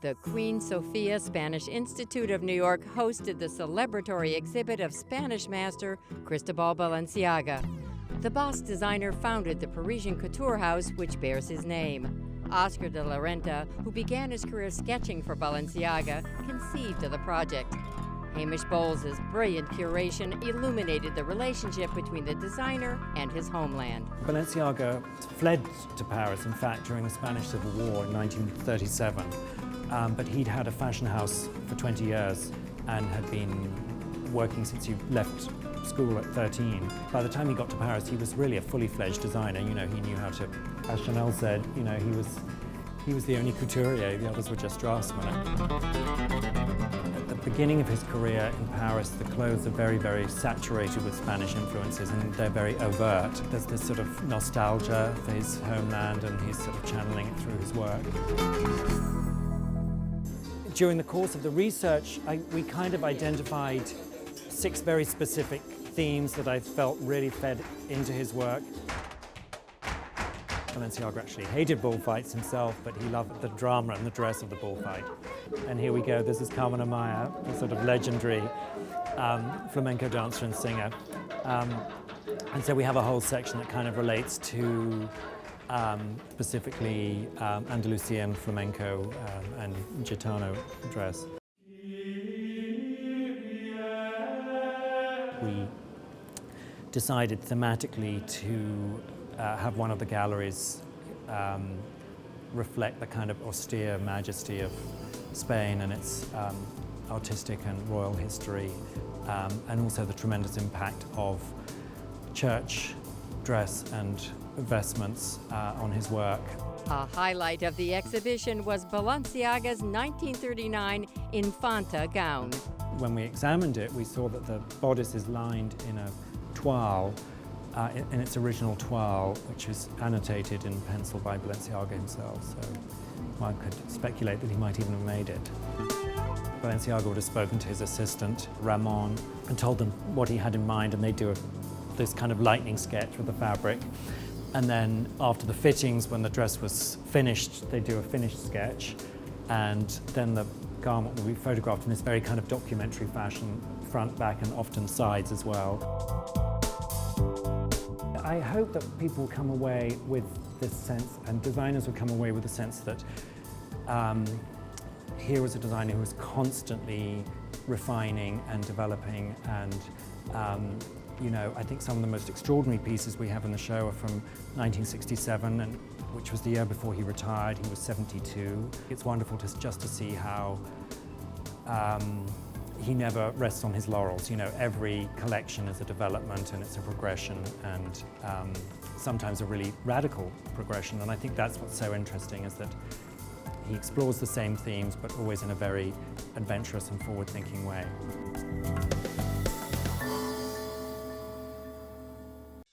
The Queen Sofia Spanish Institute of New York hosted the celebratory exhibit of Spanish master Cristobal Balenciaga. The boss designer founded the Parisian couture house which bears his name. Oscar de la Renta, who began his career sketching for Balenciaga, conceived of the project. Hamish Bowles' brilliant curation illuminated the relationship between the designer and his homeland. Balenciaga fled to Paris, in fact, during the Spanish Civil War in 1937. But he'd had a fashion house for 20 years and had been working since he left school at 13. By the time he got to Paris, he was really a fully fledged designer. You know, he knew how to, as Chanel said, you know, he was the only couturier, the others were just draftsmen. At the beginning of his career in Paris, the clothes are very, very saturated with Spanish influences, and they're very overt. There's this sort of nostalgia for his homeland, and he's sort of channeling it through his work. During the course of the research, we kind of identified 6 very specific themes that I felt really fed into his work. Balenciaga actually hated bullfights himself, but he loved the drama and the dress of the bullfight. And here we go, this is Carmen Amaya, a sort of legendary flamenco dancer and singer. And so we have a whole section that kind of relates to specifically Andalusian flamenco and Gitano dress. We decided thematically to have one of the galleries reflect the kind of austere majesty of Spain and its artistic and royal history, and also the tremendous impact of church dress and vestments on his work. A highlight of the exhibition was Balenciaga's 1939 Infanta gown. When we examined it, we saw that the bodice is lined in a toile, in its original toile, which was annotated in pencil by Balenciaga himself, so one could speculate that he might even have made it. Balenciaga would have spoken to his assistant, Ramon, and told them what he had in mind, and they'd do this kind of lightning sketch with the fabric. And then after the fittings, when the dress was finished, they'd do a finished sketch, and then the garment will be photographed in this very kind of documentary fashion, front, back, and often sides as well. I hope that people will come away with this sense, and designers will come away with the sense that here was a designer who was constantly refining and developing, and you know, I think some of the most extraordinary pieces we have in the show are from 1967, and which was the year before he retired. He was 72. It's wonderful just to see how he never rests on his laurels. You know, every collection is a development and it's a progression, and sometimes a really radical progression. And I think that's what's so interesting, is that he explores the same themes, but always in a very adventurous and forward-thinking way.